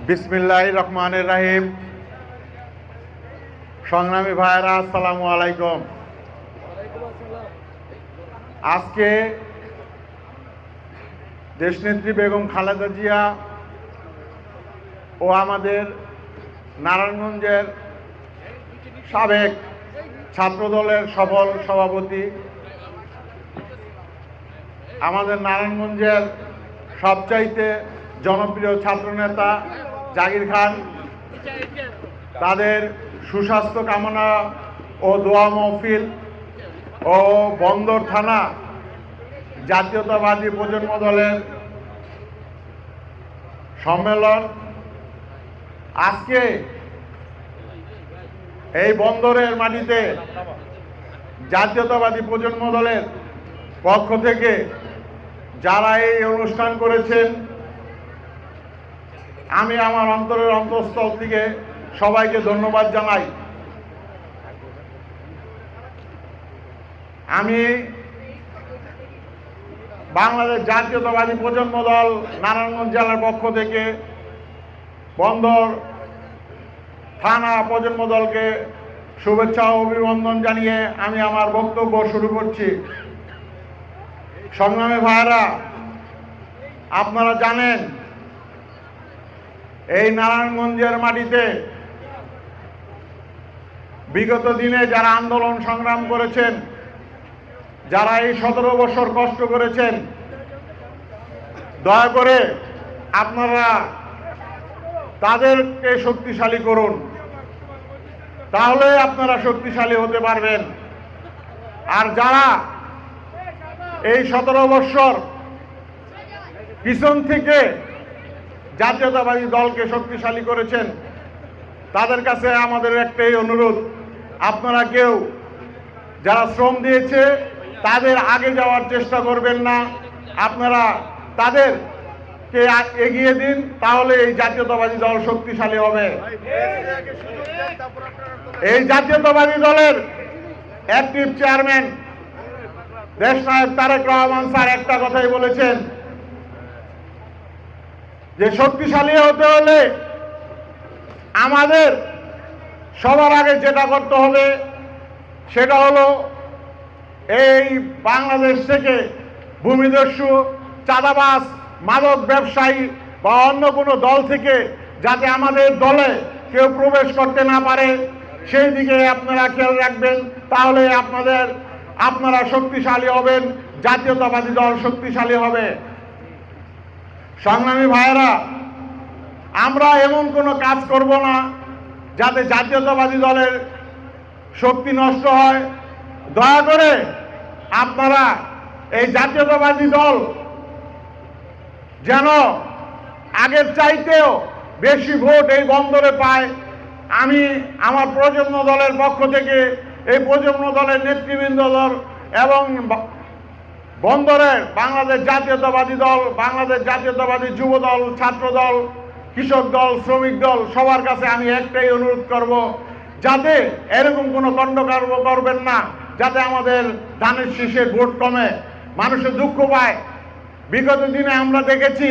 বিসমিল্লাহির রহমানির রহিম। সংগ্রামী ভাইয়েরা, আসসালামু আলাইকুম। আজকে দেশনেত্রী বেগম খালেদা জিয়া ও আমাদের নারায়ণগঞ্জের সাবেক ছাত্রদলের সফল সভাপতি, আমাদের নারায়ণগঞ্জের সবচাইতে জনপ্রিয় ছাত্রনেতা জাকির খান, তাদের সুস্বাস্থ্য কামনা ও দোয়া মাহফিল ও বন্দর থানা জাতীয়তাবাদী প্রজন্ম দলের সম্মেলন আজকে এই বন্দরের মাটিতে জাতীয়তাবাদী প্রজন্ম দলের পক্ষ থেকে যারা এই অনুষ্ঠান করেছেন, আমি আমার অন্তরের অন্তঃস্থল থেকে সবাইকে ধন্যবাদ জানাই। আমি বাংলাদেশ জাতীয়তাবাদী প্রজন্ম দল নারায়ণগঞ্জ জেলার পক্ষ থেকে বন্দর থানা প্রজন্ম দলকে শুভেচ্ছা ও অভিনন্দন জানিয়ে আমি আমার বক্তব্য শুরু করছি। সংগ্রামী ভাইয়েরা, আপনারা জানেন এই নারায়ণগঞ্জের মাটিতে বিগত দিনে যারা আন্দোলন সংগ্রাম করেছেন, যারা এই 17 বছর কষ্ট করেছেন, দয়া করে আপনারা তাদেরকে শক্তিশালী করুন, তাহলে আপনারা শক্তিশালী হতে পারবেন। আর যারা এই 17 বছর পিছন থেকে জাতীয়তাবাদী দলকে শক্তিশালী করেছেন, তাদের কাছে আমাদের একটাই অনুরোধ, আপনারা কেউ যারা শ্রম দিয়েছে তাদের আগে যাওয়ার চেষ্টা করবেন না, আপনারা তাদেরকে এগিয়ে দিন, তাহলে এই জাতীয়তাবাদী দল শক্তিশালী হবে। এই জাতীয়তাবাদী দলের অ্যাক্টিভ চেয়ারম্যান দেশনায়ক তারেক রহমান স্যার একটা কথাই বলেছেন যে শক্তিশালী হতে হলে আমাদের সবার আগে যেটা করতে হবে সেটা হলো এই বাংলাদেশ থেকে ভূমিদস্যু, চাঁদাবাজ, মাদক ব্যবসায়ী বা অন্য কোনো দল থেকে যাতে আমাদের দলে কেউ প্রবেশ করতে না পারে, সেই দিকে আপনারা খেয়াল রাখবেন, তাহলে আপনারা শক্তিশালী হবেন, জাতীয়তাবাদী দল শক্তিশালী হবে। সংগ্রামী ভাইয়েরা, আমরা এমন কোনো কাজ করব না যাতে জাতীয়তাবাদী দলের শক্তি নষ্ট হয়। দয়া করে আপনারা এই জাতীয়তাবাদী দল যেন আগের চাইতেও বেশি ভোট এই বন্দরে পায়, আমি আমার প্রজন্ম দলের পক্ষ থেকে এই প্রজন্ম দলের নেতৃবৃন্দ দল এবং বন্দরের বাংলাদেশ জাতীয়তাবাদী দল, বাংলাদেশ জাতীয়তাবাদী যুব দল, ছাত্র দল, কৃষক দল, শ্রমিক দল, সবার কাছে আমি একটাই অনুরোধ করব, যাতে এরকম কোনো কাণ্ড করবেন না, যাতে আমাদের ধানের শীষের ভোট কমে, মানুষের দুঃখ পায়। বিগত দিনে আমরা দেখেছি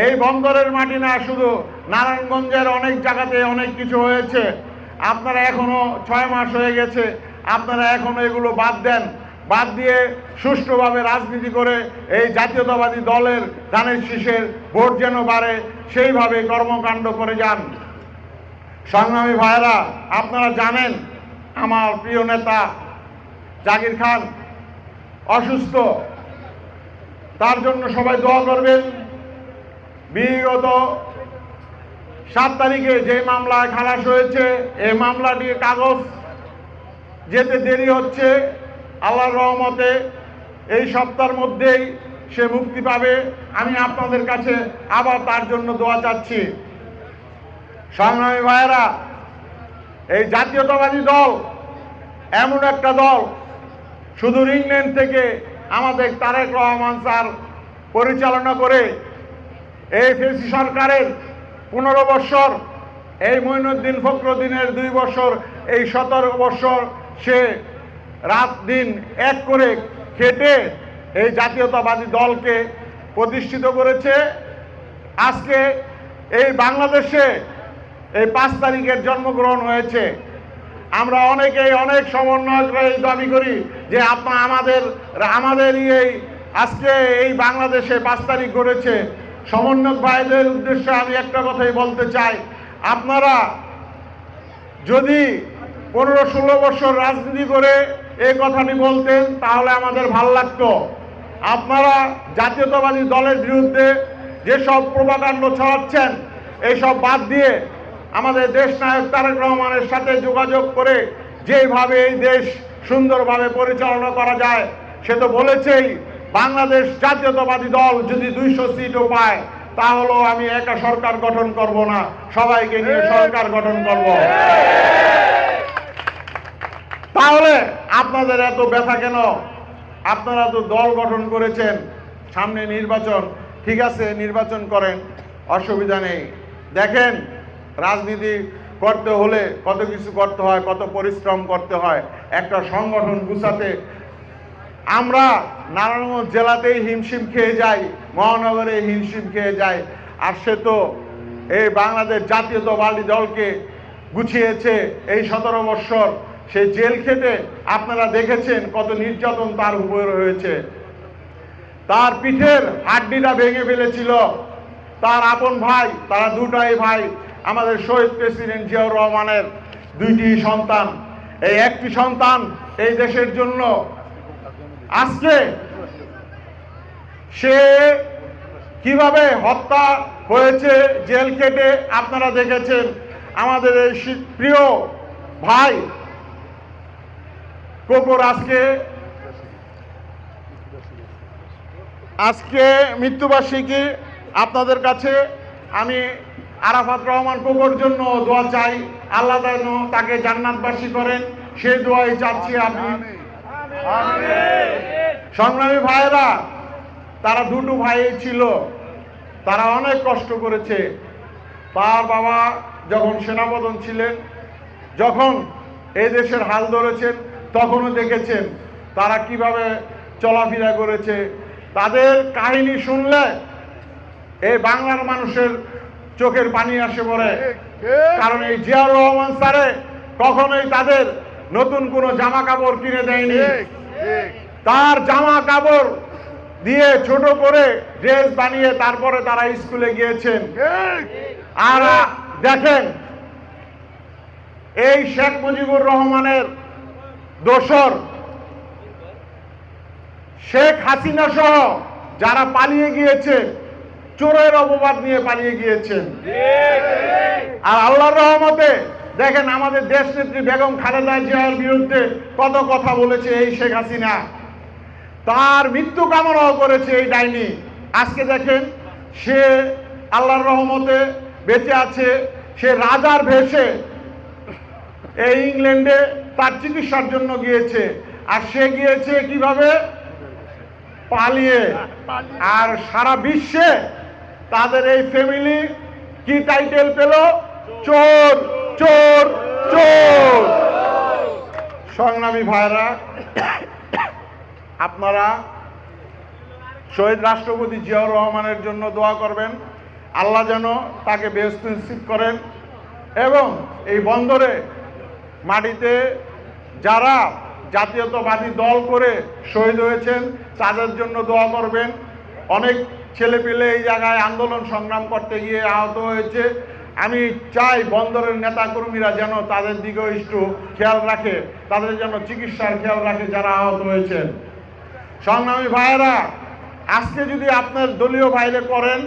এই বন্দরের মাটি না, শুধু নারায়ণগঞ্জের অনেক জায়গাতে অনেক কিছু হয়েছে। আপনারা এখনো 6 মাস হয়ে গেছে, আপনারা এখনো এগুলো বাদ দেন, বাদ দিয়ে সুষ্ঠুভাবে রাজনীতি করে এই জাতীয়তাবাদী দলের ধানের শীষের ভোট যেন বাড়ে সেইভাবে কর্মকাণ্ড করে যান। সংগ্রামী ভাইয়েরা, আপনারা জানেন আমার প্রিয় নেতা জাকির খান অসুস্থ, তার জন্য সবাই দোয়া করবেন। বিগত 7 তারিখে যে মামলায় খালাস হয়েছে, এই মামলাটির কাগজ যেতে দেরি হচ্ছে, আল্লাহর রহমতে এই সপ্তাহের মধ্যেই সে মুক্তি পাবে। আমি আপনাদের কাছে আবার তার জন্য দোয়া চাচ্ছি। সংগ্রামী ভাইয়েরা, এই জাতীয়তাবাদী দল এমন একটা দল, সুদূর ইংল্যান্ড থেকে আমাদের তারেক রহমান স্যার পরিচালনা করে এই ফেসি সরকারের 15 বছর, এই মঈনুদ্দিন ফখরুদ্দিনের 2 বছর, এই 17 বছর সে রাত দিন এক করে খেটে এই জাতীয়তাবাদী দলকে প্রতিষ্ঠিত করেছে। আজকে এই বাংলাদেশে এই 5 তারিখের জন্মগ্রহণ হয়েছে। আমরা অনেকেই অনেক সমন্বয়করা এই দাবি করি যে আমাদেরই এই আজকে এই বাংলাদেশে 5 তারিখ ঘটেছে। সমন্বয়ক ভাইদের উদ্দেশ্যে আমি একটা কথাই বলতে চাই, আপনারা যদি 15-16 বছর রাজনীতি করে এই কথাটি বলতেন তাহলে আমাদের ভাল লাগতো। আপনারা জাতীয়তাবাদী দলের বিরুদ্ধে যেসব প্রোপাগান্ড ছড়াচ্ছেন এইসব বাদ দিয়ে আমাদের দেশ নায়ক তারেক রহমানের সাথে যোগাযোগ করে যেভাবে এই দেশ সুন্দরভাবে পরিচালনা করা যায় সে তো বলেছেই, বাংলাদেশ জাতীয়তাবাদী দল যদি 200 সিটও পায় তাহলেও আমি একা সরকার গঠন করব না, সবাইকে নিয়ে সরকার গঠন করব। তাহলে আপনাদের এত ব্যথা কেন? আপনারা তো দল গঠন করেছেন, সামনে নির্বাচন, ঠিক আছে নির্বাচন করেন, অসুবিধা নেই। দেখেন রাজনীতি করতে হলে কত কিছু করতে হয়, কত পরিশ্রম করতে হয় একটা সংগঠন গুছাতে। আমরা নারায়ণগঞ্জ জেলাতেই হিমশিম খেয়ে যাই, মহানগরে হিমশিম খেয়ে যাই, আর সে তো এই বাংলাদেশ জাতীয়তাবাদী দলকে গুছিয়েছে এই 17 বৎসর। সেই জেল খেটে আপনারা দেখেছেন কত নির্যাতন তার উপরে হয়েছে। তার পিঠের হাড্ডিটা ভেঙে ফেলেছিল তার আপন ভাই, তারা দুটাই ভাই, আমাদের শহীদ প্রেসিডেন্ট জিয়াউর রহমানের 2টি সন্তান। এই একটি সন্তান এই দেশের জন্য আজকে সে কিভাবে হত্যা হয়েছে জেল খেটে আপনারা দেখেছেন। আমাদের এই প্রিয় ভাই কোকর আজকে মৃত্যুবার্ষিকী। আপনাদের কাছে আমি আরাফাত রহমান কোকর জন্য দোয়া চাই, আল্লাহ যেন তাকে জান্নাতবাসী করেন, সেই দোয়াই চাচ্ছি আমি। সংগ্রামী ভাইয়েরা, তারা 2 ভাই ছিল, তারা অনেক কষ্ট করেছে। তার বাবা যখন সেনাপ্রধান ছিলেন, যখন এই দেশের হাল ধরেছেন, তখনও দেখেছেন তারা কিভাবে চলাফেরা করেছে। তাদের কাহিনী শুনলে এই বাংলার মানুষের চোখের পানি আসে পড়ে। কারণ এই জিয়াউর রহমান স্যারে কখনোই তাদের নতুন কোনো জামা কাপড় কিনে দেয়নি। তার জামা কাপড় দিয়ে ছোট করে ড্রেস বানিয়ে তারপরে তারা স্কুলে গিয়েছেন। আর দেখেন এই শেখ মুজিবুর রহমানের দোসর শেখ হাসিনা সহ যারা পালিয়ে গিয়েছে, চোরের অপবাদ নিয়ে পালিয়ে গিয়েছেন। আর আল্লাহর রহমতে দেখেন আমাদের দেশ নেত্রী বেগম খালেদা জিয়ার বিরুদ্ধে কত কথা বলেছে এই শেখ হাসিনা, তার মৃত্যু কামনাও করেছে এই ডাইনি। আজকে দেখেন সে আল্লাহর রহমতে বেঁচে আছে, সে রাজার ভেষে এই ইংল্যান্ডে তার চিকিৎসার জন্য গিয়েছে। আর সে গিয়েছে কিভাবে? পালিয়ে। আর সারা বিশ্বে তাদের এই ফ্যামিলি কি টাইটেল পেল? চোর চোর চোর। সংগ্রামী ভাইরা, আপনারা শহীদ রাষ্ট্রপতি জিয়াউর রহমানের জন্য দোয়া করবেন, আল্লাহ যেন তাকে বেহেশত নসিব করেন। এবং এই বন্দরে মাটিতে যারা জাতীয়তাবাদী দল করে শহীদ হয়েছেন তাদের জন্য দোয়া করবেন। অনেক ছেলেপেলে এই জায়গায় আন্দোলন সংগ্রাম করতে গিয়ে আহত হয়েছে। আমি চাই বন্দরের নেতাকর্মীরা যেন তাদের দিকেও একটু খেয়াল রাখে, তাদের যেন চিকিৎসার খেয়াল রাখে যারা আহত হয়েছেন। সংগ্রামী ভাইয়েরা, আজকে যদি আপনার দলীয় বাইরে করেন,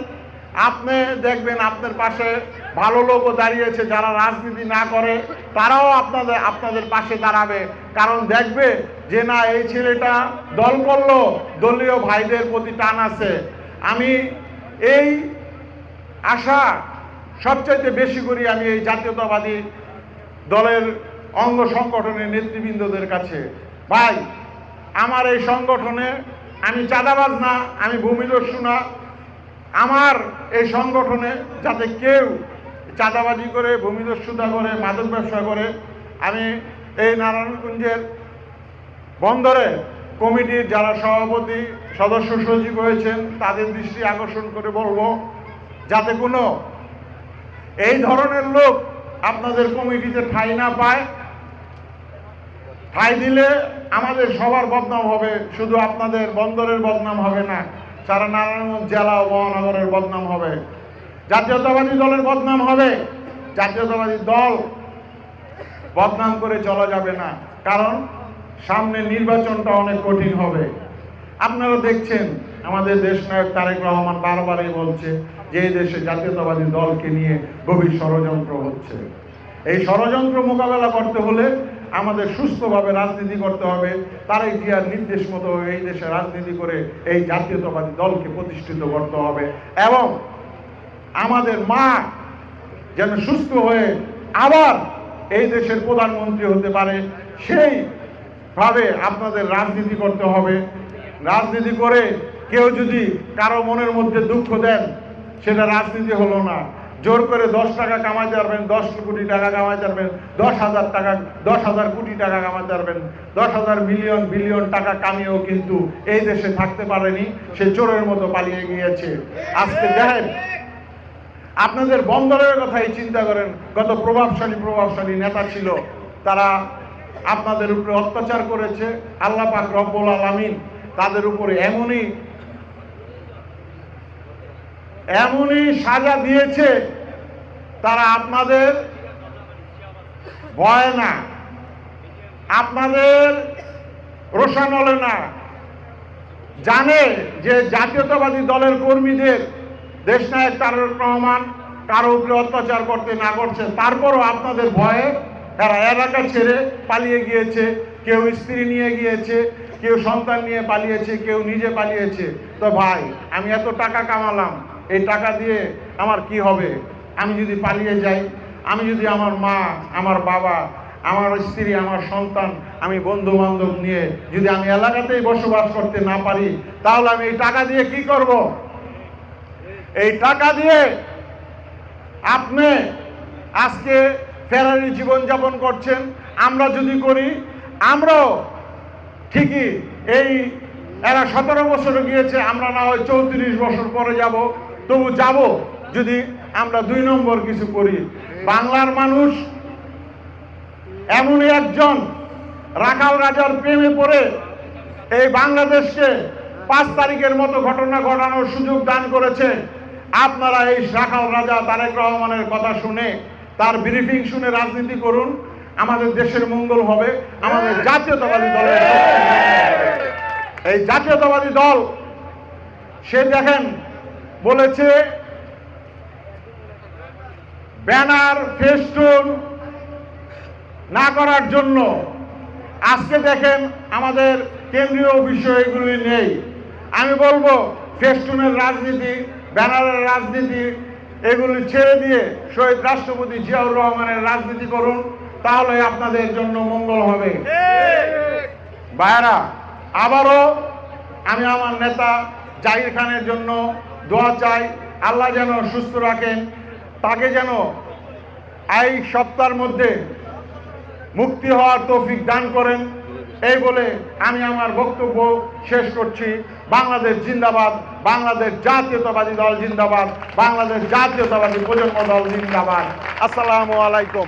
আপনি দেখবেন আপনার পাশে ভালো লোকও দাঁড়িয়েছে, যারা রাজনীতি না করে তারাও আপনাদের পাশে দাঁড়াবে। কারণ দেখবে যে না, এই ছেলেটা দল করলো, দলীয় ভাইদের প্রতি টান আছে। আমি এই আশা সবচাইতে বেশি করি আমি এই জাতীয়তাবাদী দলের অঙ্গ সংগঠনের নেতৃবৃন্দদের কাছে। ভাই, আমার এই সংগঠনে আমি চাঁদাবাজ না, আমি ভূমিদস্যু না। আমার এই সংগঠনে যাতে কেউ চাঁদাবাজি করে, ভূমিদস্যুতা করে, মাদক ব্যবসা করে, আমি এই নারায়ণগঞ্জের বন্দরে কমিটির যারা সভাপতি সদস্য সচিব হয়েছেন তাদের দৃষ্টি আকর্ষণ করে বলবো, যাতে কোনো এই ধরনের লোক আপনাদের কমিটিতে ঠাঁই না পায়। ঠাঁই দিলে আমাদের সবার বদনাম হবে, শুধু আপনাদের বন্দরের বদনাম হবে না, সারা নারায়ণগঞ্জ জেলা ও মহানগরের বদনাম হবে, জাতীয়তাবাদী দলের বদনাম হবে। জাতীয়তাবাদী দল বদনাম করে চলা যাবে না, কারণ সামনে নির্বাচনটা অনেক কঠিন হবে। আপনারা দেখছেন আমাদের দেশনায়ক তারেক রহমান বারবারই বলছে যে এই দেশে জাতীয়তাবাদী দলকে নিয়ে গভীর ষড়যন্ত্র হচ্ছে। এই ষড়যন্ত্র মোকাবেলা করতে হলে আমাদের সুস্থভাবে রাজনীতি করতে হবে। তারেক জিয়ার নির্দেশ মতো এই দেশে রাজনীতি করে এই জাতীয়তাবাদী দলকে প্রতিষ্ঠিত করতে হবে এবং আমাদের মা যেন সুস্থ হয়ে আবার এই দেশের প্রধানমন্ত্রী হতে পারে, সেইভাবে আপনাদের রাজনীতি করতে হবে। রাজনীতি করে কেউ যদি কারো মনের মধ্যে দুঃখ দেন, সেটা রাজনীতি হলো না। জোর করে 10 টাকা কামাইতে পারবেন, 10 কোটি টাকা কামাইতে পারবেন, 10,000 টাকা 10,000 কোটি টাকা কামাইতে পারবেন, 10,000 বিলিয়ন বিলিয়ন টাকা কামিয়েও কিন্তু এই দেশে থাকতে পারেনি, সে চোরের মতো পালিয়ে গিয়েছে। আজকে দেখেন, আপনাদের বন্দরের কথাই চিন্তা করেন, কত প্রভাবশালী নেতা ছিল, তারা আপনাদের উপরে অত্যাচার করেছে। আল্লাহ পাক রব্বুল আলামিন তাদের উপরে এমনই সাজা দিয়েছে, তারা আপনাদের ভয় না, আপনাদের রোষানলে না, জানে যে জাতীয়তাবাদী দলের কর্মীদের দেশনায়ক তারেক রহমান কারো উপরে অত্যাচার করতে না করছে, তারপরও আপনাদের ভয়ে এরা এলাকা ছেড়ে পালিয়ে গিয়েছে। কেউ স্ত্রী নিয়ে গিয়েছে, কেউ সন্তান নিয়ে পালিয়েছে, কেউ নিজে পালিয়েছে। তো ভাই, আমি এত টাকা কামালাম, এই টাকা দিয়ে আমার কি হবে? আমি যদি পালিয়ে যাই, আমি যদি আমার মা, আমার বাবা, আমার স্ত্রী, আমার সন্তান, আমি বন্ধু বান্ধব নিয়ে যদি আমি এলাকাতেই বসবাস করতে না পারি, তাহলে আমি এই টাকা দিয়ে কি করব? এই টাকা দিয়ে আপনি আজকে ফেরারি জীবনযাপন করছেন, আমরা যদি করি, আমরাও ঠিকই এই এরা 17 বছরে গিয়েছে, আমরা না হয় 34 বছর পরে যাব, তবু যাব যদি আমরা 2 নম্বর কিছু করি। বাংলার মানুষ এমনই একজন রাখাল রাজার প্রেমে পড়ে এই বাংলাদেশকে 5 তারিখের মতো ঘটনা ঘটানোর সুযোগ দান করেছে। আপনারা এই রাখাল রাজা তারেক রহমানের কথা শুনে, তার ব্রিফিং শুনে রাজনীতি করুন, আমাদের দেশের মঙ্গল হবে। আমাদের জাতীয়তাবাদী দলের এই জাতীয়তাবাদী দল, সে দেখেন বলেছে ব্যানার ফেস্টুন না করার জন্য। আজকে দেখেন আমাদের কেন্দ্রীয় বিষয় এগুলি নেই। আমি বলবো ফেস্টুনের রাজনীতি, ব্যানারের রাজনীতি এগুলি ছেড়ে দিয়ে শহীদ রাষ্ট্রপতি জিয়াউর রহমানের রাজনীতি করুন, তাহলে আপনাদের জন্য মঙ্গল হবে। ভাইরা, আবারও আমি আমার নেতা জাহির খানের জন্য দোয়া চাই, আল্লাহ যেন সুস্থ রাখেন, তাকে যেন এই সপ্তাহের মধ্যে মুক্তি হওয়ার তৌফিক দান করেন। এই বলে আমি আমার বক্তব্য শেষ করছি। বাংলাদেশ জিন্দাবাদ, বাংলাদেশ জাতীয়তাবাদী দল জিন্দাবাদ, বাংলাদেশ জাতীয়তাবাদী প্রজন্ম দল জিন্দাবাদ। আসসালামু আলাইকুম।